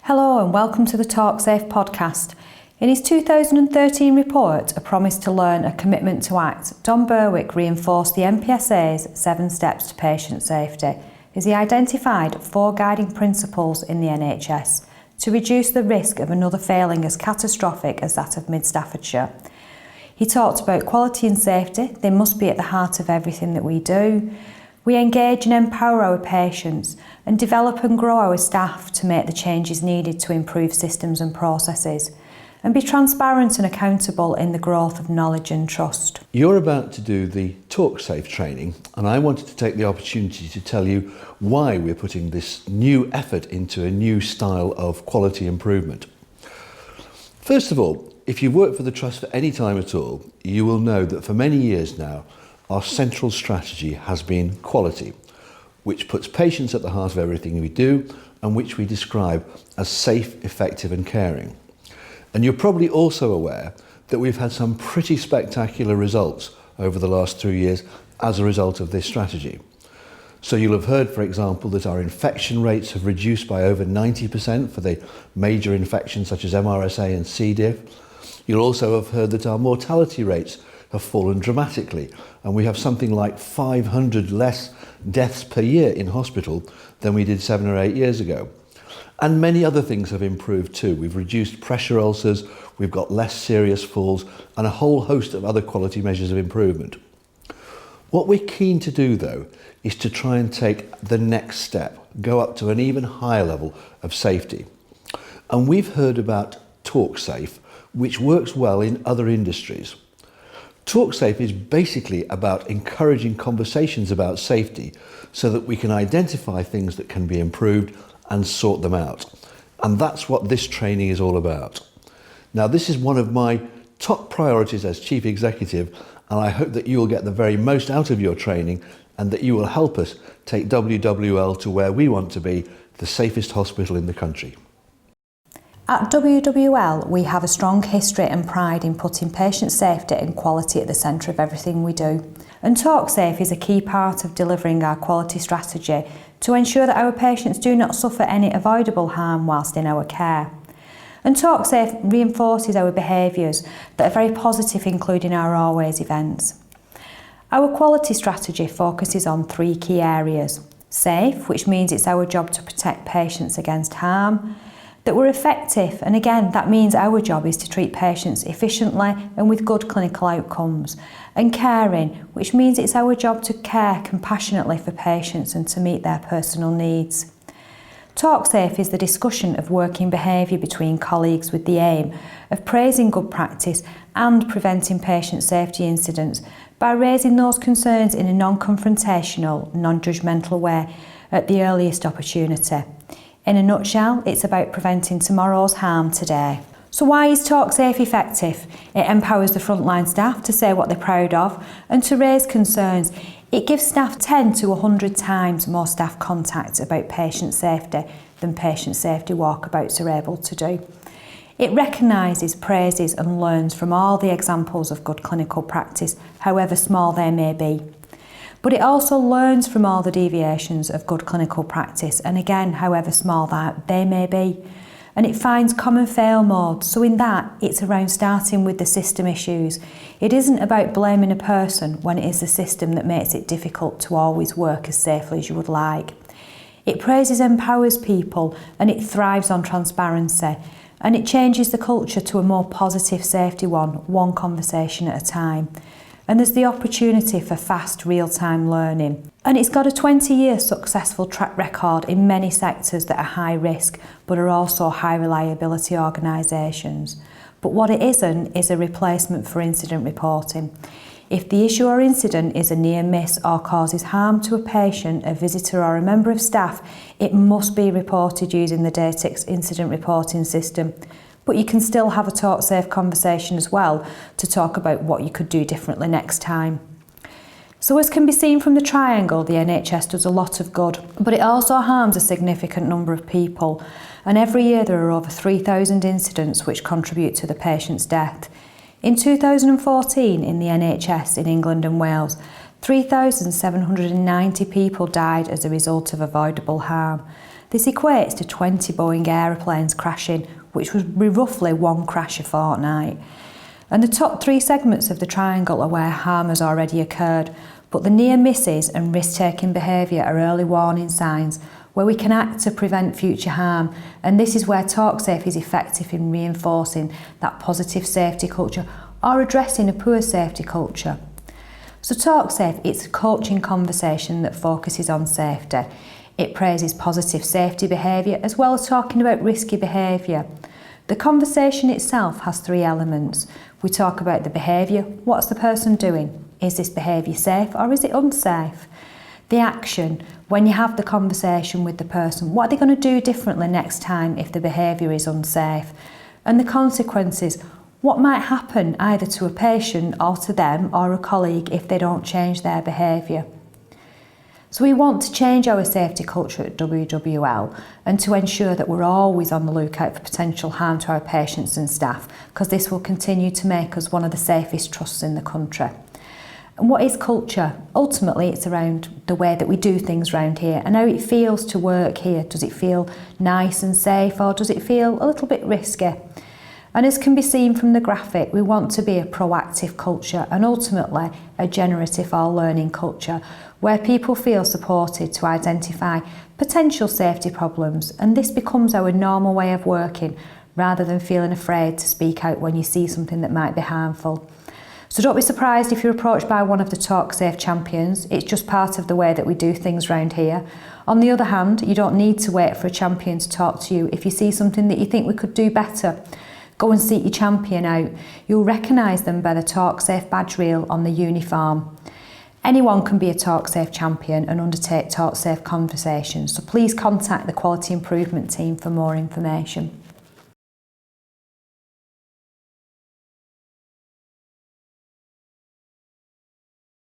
Hello and welcome to the Talksafe podcast. In his 2013 report, A Promise to Learn, A Commitment to Act, Don Berwick reinforced the NPSA's 7 steps to patient safety as he identified 4 guiding principles in the NHS to reduce the risk of another failing as catastrophic as that of Mid-Staffordshire. He talked about quality and safety. They must be at the heart of everything that we do. We engage and empower our patients and develop and grow our staff to make the changes needed to improve systems and processes and be transparent and accountable in the growth of knowledge and trust. You're about to do the Talksafe training, and I wanted to take the opportunity to tell you why we're putting this new effort into a new style of quality improvement. First of all, if you've worked for the Trust for any time at all, you will know that for many years now, our central strategy has been quality, which puts patients at the heart of everything we do and which we describe as safe, effective and caring. And you're probably also aware that we've had some pretty spectacular results over the last 3 years as a result of this strategy. So you'll have heard, for example, that our infection rates have reduced by over 90% for the major infections such as MRSA and C. diff. You'll also have heard that our mortality rates have fallen dramatically, and we have something like 500 less deaths per year in hospital than we did 7 or 8 years ago. And many other things have improved too. We've reduced pressure ulcers, we've got less serious falls, and a whole host of other quality measures of improvement. What we're keen to do though is to try and take the next step, go up to an even higher level of safety. And we've heard about Talksafe, which works well in other industries. Talksafe is basically about encouraging conversations about safety so that we can identify things that can be improved and sort them out. And that's what this training is all about. Now, this is one of my top priorities as Chief Executive, and I hope that you will get the very most out of your training and that you will help us take WWL to where we want to be, the safest hospital in the country. At WWL, we have a strong history and pride in putting patient safety and quality at the centre of everything we do. And Talksafe is a key part of delivering our quality strategy to ensure that our patients do not suffer any avoidable harm whilst in our care. And Talksafe reinforces our behaviours that are very positive, including our Always events. Our quality strategy focuses on 3 key areas. Safe, which means it's our job to protect patients against harm. That we're effective, and again that means our job is to treat patients efficiently and with good clinical outcomes. And caring, which means it's our job to care compassionately for patients and to meet their personal needs. Talksafe is the discussion of working behaviour between colleagues with the aim of praising good practice and preventing patient safety incidents by raising those concerns in a non-confrontational, non-judgmental way at the earliest opportunity. In a nutshell, it's about preventing tomorrow's harm today. So why is Talksafe effective? It empowers the frontline staff to say what they're proud of and to raise concerns. It gives staff 10 to 100 times more staff contact about patient safety than patient safety walkabouts are able to do. It recognises, praises and learns from all the examples of good clinical practice, however small they may be. But it also learns from all the deviations of good clinical practice, and again, however small that they may be. And it finds common fail modes, so in that, it's around starting with the system issues. It isn't about blaming a person when it is the system that makes it difficult to always work as safely as you would like. It praises, empowers people, and it thrives on transparency. And it changes the culture to a more positive safety one conversation at a time. And there's the opportunity for fast, real-time learning. And it's got a 20-year successful track record in many sectors that are high risk, but are also high reliability organisations. But what it isn't is a replacement for incident reporting. If the issue or incident is a near miss or causes harm to a patient, a visitor or a member of staff, it must be reported using the Datix incident reporting system. But you can still have a Talksafe conversation as well to talk about what you could do differently next time. So as can be seen from the triangle, the NHS does a lot of good, but it also harms a significant number of people. And every year there are over 3,000 incidents which contribute to the patient's death. In 2014 in the NHS in England and Wales, 3,790 people died as a result of avoidable harm. This equates to 20 Boeing aeroplanes crashing, which would be roughly one crash a fortnight. And the top 3 segments of the triangle are where harm has already occurred, but the near misses and risk-taking behaviour are early warning signs where we can act to prevent future harm, and this is where Talksafe is effective in reinforcing that positive safety culture or addressing a poor safety culture. So Talksafe, it's a coaching conversation that focuses on safety. It praises positive safety behaviour as well as talking about risky behaviour. The conversation itself has 3 elements. We talk about the behaviour, what's the person doing? Is this behaviour safe or is it unsafe? The action, when you have the conversation with the person, what are they going to do differently next time if the behaviour is unsafe? And the consequences, what might happen either to a patient or to them or a colleague if they don't change their behaviour? So we want to change our safety culture at WWL and to ensure that we're always on the lookout for potential harm to our patients and staff, because this will continue to make us one of the safest trusts in the country. And what is culture? Ultimately, it's around the way that we do things around here and how it feels to work here. Does it feel nice and safe, or does it feel a little bit risky? And as can be seen from the graphic, we want to be a proactive culture and ultimately a generative or learning culture where people feel supported to identify potential safety problems, and this becomes our normal way of working rather than feeling afraid to speak out when you see something that might be harmful. So don't be surprised if you're approached by one of the Talksafe champions. It's just part of the way that we do things around here. On the other hand, you don't need to wait for a champion to talk to you. If you see something that you think we could do better, go and seek your champion out. You'll recognise them by the Talksafe badge reel on the uniform. Anyone can be a Talksafe champion and undertake Talksafe conversations, so please contact the Quality Improvement team for more information.